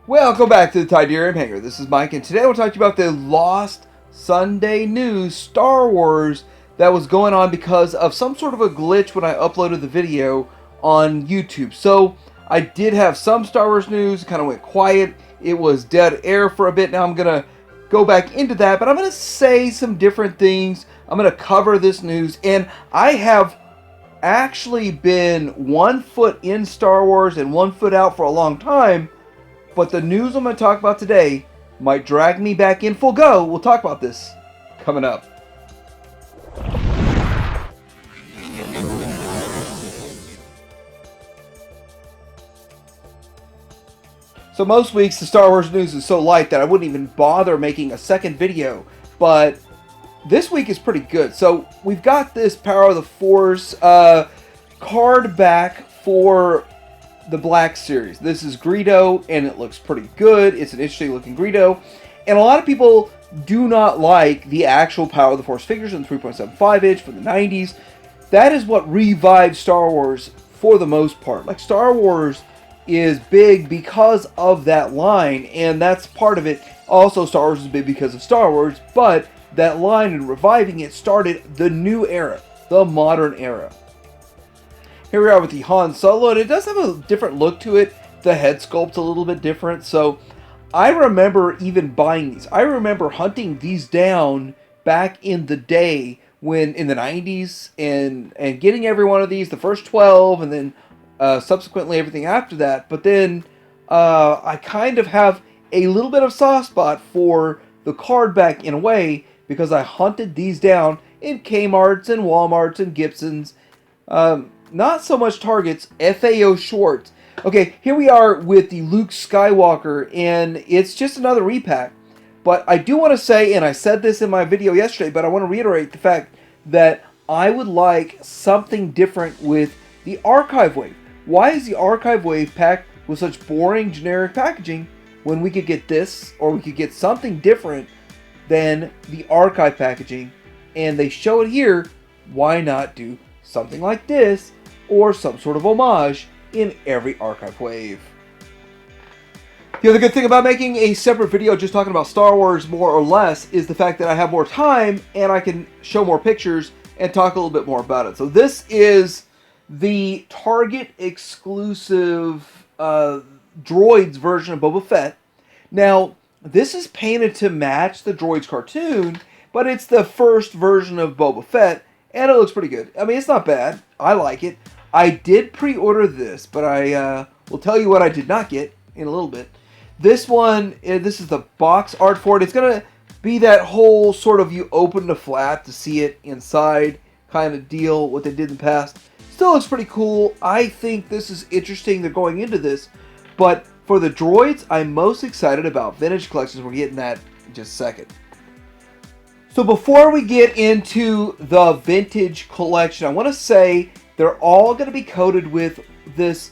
Welcome back to the Tidarium Hangar. This is Mike, and today I want to talk to you about the Lost Sunday News Star Wars that was going on because of some sort of a glitch when I uploaded the video on YouTube. So I did have some Star Wars news, kind of went quiet. It was dead air for a bit. Now I'm going to go back into that, but I'm going to say some different things. I'm going to cover this news, and I have actually been 1 foot in Star Wars and 1 foot out for a long time. But the news I'm going to talk about today might drag me back in full go. We'll talk about this coming up. So most weeks the Star Wars news is so light that I wouldn't even bother making a second video. But this week is pretty good. So we've got this Power of the Force card back for the Black Series. This is Greedo, and it looks pretty good. It's an interesting looking Greedo. And a lot of people do not like the actual Power of the Force figures in the 3.75 inch from the 90s. That is what revived Star Wars for the most part. Like, Star Wars is big because of that line, and that's part of it. Also, Star Wars is big because of Star Wars, but that line and reviving it started the new era, the modern era. Here we are with the Han Solo, and it does have a different look to it. The head sculpt's a little bit different, so I remember even buying these. I remember hunting these down back in the day when in the 90s and getting every one of these, the first 12, and then subsequently everything after that. But then I kind of have a little bit of soft spot for the card back in a way because I hunted these down in Kmart's and Walmart's and Gibson's. Not so much Targets, FAO Schwarz. Okay, here we are with the Luke Skywalker, and it's just another repack. But I do want to say, and I said this in my video yesterday, but I want to reiterate the fact that I would like something different with the Archive Wave. Why is the Archive Wave packed with such boring, generic packaging when we could get this, or we could get something different than the Archive packaging? And they show it here. Why not do something like this, or some sort of homage in every Archive Wave? The other good thing about making a separate video just talking about Star Wars more or less is the fact that I have more time and I can show more pictures and talk a little bit more about it. So this is the Target exclusive Droids version of Boba Fett. Now, this is painted to match the Droids cartoon, but it's the first version of Boba Fett, and it looks pretty good. I mean, it's not bad. I like it. I did pre-order this, but I will tell you what I did not get in a little bit. This one, this is the box art for it. It's going to be that whole sort of you open the flap to see it inside kind of deal, what they did in the past. Still looks pretty cool. I think this is interesting. They're going into this. But for the droids, I'm most excited about vintage collections. We're getting that in just a second. So before we get into the vintage collection, I want to say they're all going to be coated with this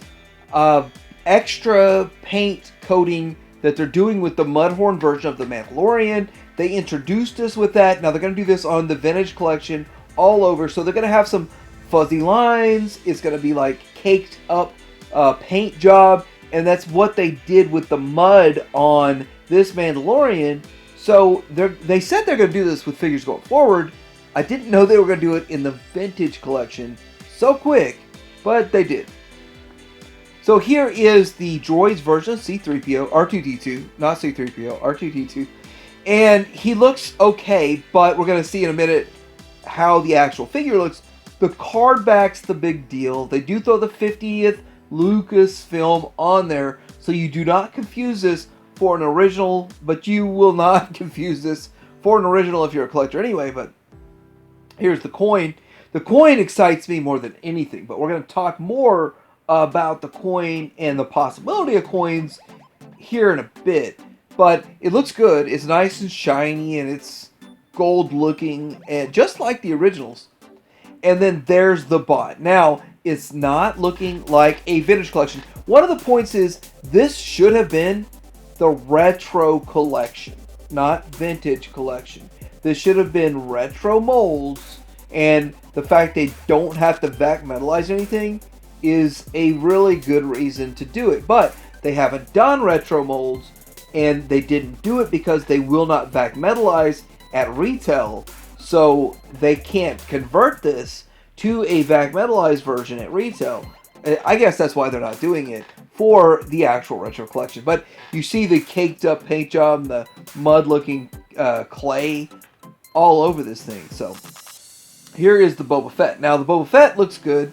extra paint coating that they're doing with the Mudhorn version of the Mandalorian. They introduced us with that. Now they're going to do this on the vintage collection all over. So they're going to have some fuzzy lines. It's going to be like caked up paint job. And that's what they did with the mud on this Mandalorian. So they said they're going to do this with figures going forward. I didn't know they were going to do it in the vintage collection so quick, but they did. So here is the Droids version of C-3PO, R2-D2, not C-3PO, R2-D2. And he looks okay, but we're going to see in a minute how the actual figure looks. The card back's the big deal. They do throw the 50th Lucasfilm on there, so you do not confuse this for an original, but you will not confuse this for an original if you're a collector anyway. But here's the coin. The coin excites me more than anything, but we're going to talk more about the coin and the possibility of coins here in a bit. But it looks good. It's nice and shiny, and it's gold looking, and just like the originals. And then there's the bot. Now, it's not looking like a vintage collection. One of the points is this should have been the retro collection, not vintage collection. This should have been retro molds, and the fact they don't have to vac metalize anything is a really good reason to do it. But they haven't done retro molds, and they didn't do it because they will not vac metalize at retail, so they can't convert this to a vac metalized version at retail. I guess that's why they're not doing it for the actual retro collection. But you see the caked up paint job, the mud looking clay all over this thing. So here is the Boba Fett. Now the Boba Fett looks good.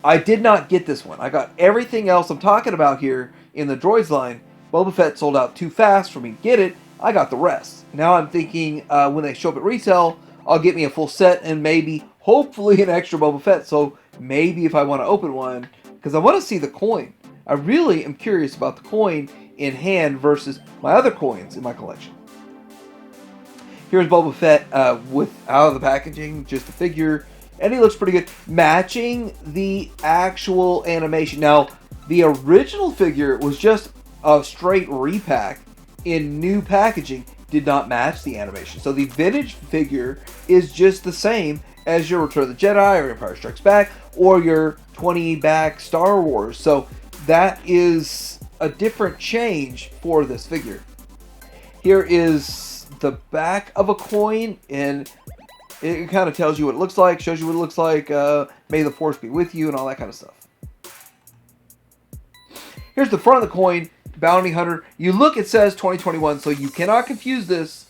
I did not get this one. I got everything else I'm talking about here in the Droids line. Boba Fett sold out too fast for me to get it. I got the rest. Now I'm thinking when they show up at retail, I'll get me a full set and maybe, hopefully, an extra Boba Fett. So maybe if I want to open one, because I want to see the coin. I really am curious about the coin in hand versus my other coins in my collection. Here's Boba Fett without the packaging, just a figure, and he looks pretty good, matching the actual animation. Now, the original figure was just a straight repack in new packaging, did not match the animation. So the vintage figure is just the same as your Return of the Jedi or Empire Strikes Back or your 20 back Star Wars. So that is a different change for this figure. Here is the back of a coin, and it kind of tells you what it looks like, shows you what it looks like, may the force be with you, and all that kind of stuff. Here's the front of the coin, Bounty Hunter. You look, it says 2021, so you cannot confuse this.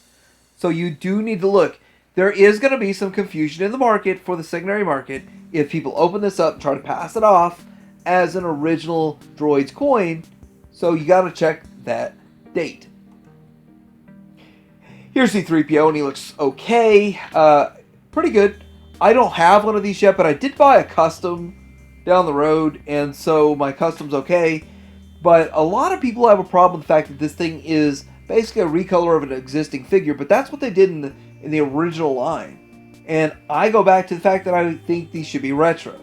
So you do need to look. There is going to be some confusion in the market for the secondary market if people open this up and try to pass it off as an original Droids coin. So you got to check that date. Here's C-3PO, and he looks okay. Pretty good. I don't have one of these yet, but I did buy a custom down the road, and so my custom's okay. But a lot of people have a problem with the fact that this thing is basically a recolor of an existing figure, but that's what they did in the original line. And I go back to the fact that I think these should be retro,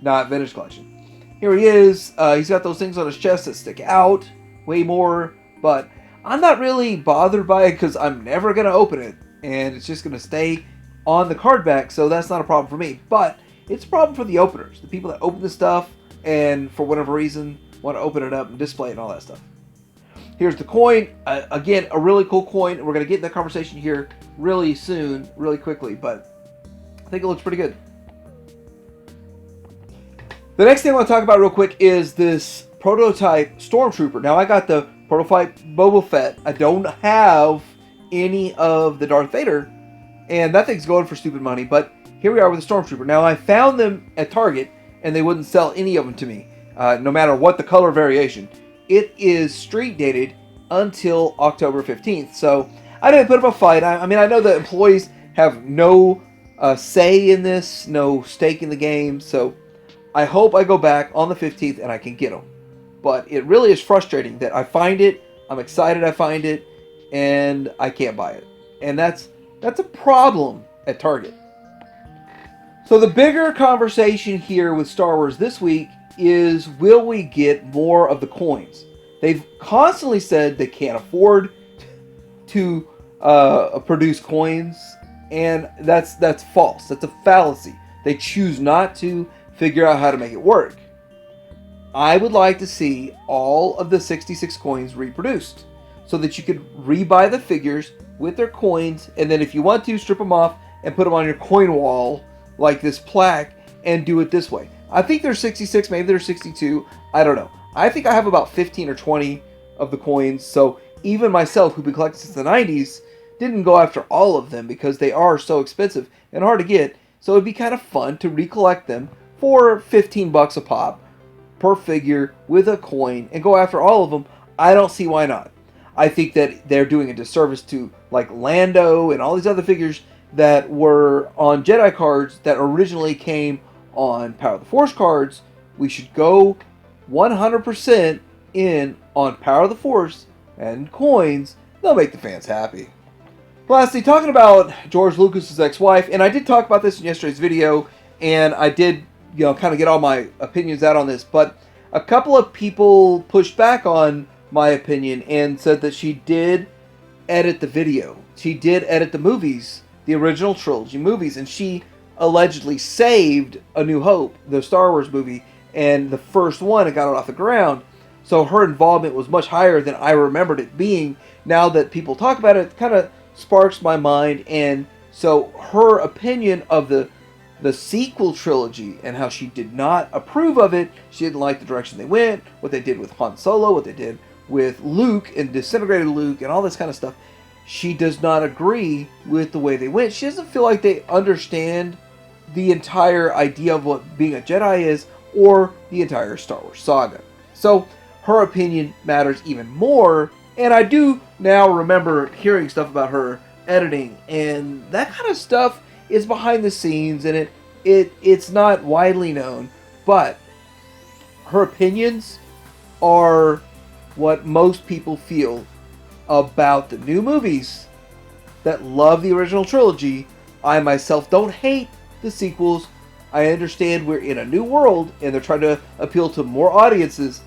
not vintage collection. Here he is. He's got those things on his chest that stick out way more, but I'm not really bothered by it because I'm never going to open it, and it's just going to stay on the card back, so that's not a problem for me. But it's a problem for the openers, the people that open the stuff and for whatever reason want to open it up and display it and all that stuff. Here's the coin. Again, a really cool coin. We're going to get in that conversation here really soon, really quickly, but I think it looks pretty good. The next thing I want to talk about real quick is this prototype Stormtrooper. Now, I got the prototype Boba Fett. I don't have any of the Darth Vader, and that thing's going for stupid money, but here we are with the Stormtrooper. Now, I found them at Target, and they wouldn't sell any of them to me, no matter what the color variation. It is street dated until October 15th, so I didn't put up a fight. I mean, I know that employees have no say in this, no stake in the game, so I hope I go back on the 15th and I can get them. But it really is frustrating that I find it, I'm excited I find it, and I can't buy it. And that's a problem at Target. So the bigger conversation here with Star Wars this week is, will we get more of the coins? They've constantly said they can't afford to produce coins, and that's false. That's a fallacy. They choose not to figure out how to make it work. I would like to see all of the 66 coins reproduced so that you could rebuy the figures with their coins, and then if you want to, strip them off and put them on your coin wall like this plaque and do it this way. I think there's 66, maybe there's 62, I don't know. I think I have about 15 or 20 of the coins, so even myself, who've been collecting since the 90s, didn't go after all of them because they are so expensive and hard to get, so it'd be kind of fun to recollect them for 15 bucks a pop per figure with a coin and go after all of them. I don't see why not. I think that they're doing a disservice to like Lando and all these other figures that were on Jedi cards that originally came on Power of the Force cards. We should go 100% in on Power of the Force and coins. They'll make the fans happy. Lastly, talking about George Lucas's ex-wife, and I did talk about this in yesterday's video, and I did, kind of get all my opinions out on this, but a couple of people pushed back on my opinion and said that she did edit the video. She did edit the movies, the original trilogy movies, and she allegedly saved A New Hope, the Star Wars movie, and the first one, and got it off the ground. So her involvement was much higher than I remembered it being. Now that people talk about it, it kind of sparks my mind. And so her opinion of the sequel trilogy and how she did not approve of it, she didn't like the direction they went, what they did with Han Solo, what they did with Luke and disintegrated Luke and all this kind of stuff. She does not agree with the way they went. She doesn't feel like they understand the entire idea of what being a Jedi is, or the entire Star Wars saga. So her opinion matters even more, and I do now remember hearing stuff about her editing, and that kind of stuff is behind the scenes, and it's not widely known, but her opinions are what most people feel about the new movies that love the original trilogy. I myself don't hate the sequels. I understand we're in a new world and they're trying to appeal to more audiences,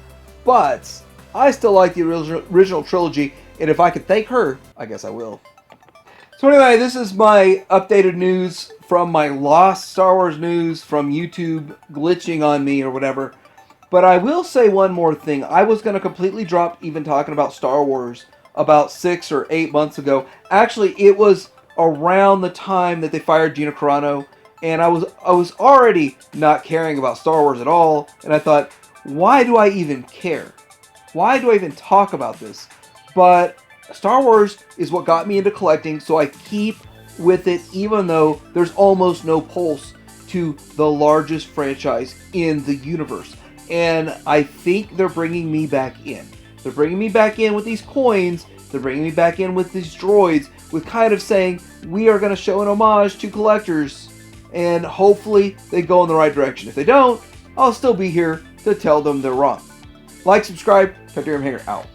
but I still like the original trilogy, and if I could thank her, I guess I will. So anyway, this is my updated news from my lost Star Wars news from YouTube glitching on me or whatever. But I will say one more thing. I was going to completely drop even talking about Star Wars about 6 or 8 months ago. Actually, it was around the time that they fired Gina Carano, and I was already not caring about Star Wars at all, and I thought, why do I even care? Why do I even talk about this? But Star Wars is what got me into collecting, so I keep with it even though there's almost no pulse to the largest franchise in the universe. And I think they're bringing me back in. They're bringing me back in with these coins. They're bringing me back in with these droids, with kind of saying, we are going to show an homage to collectors. And hopefully they go in the right direction. If they don't, I'll still be here to tell them they're wrong. Like, subscribe, Titanium Hanger out.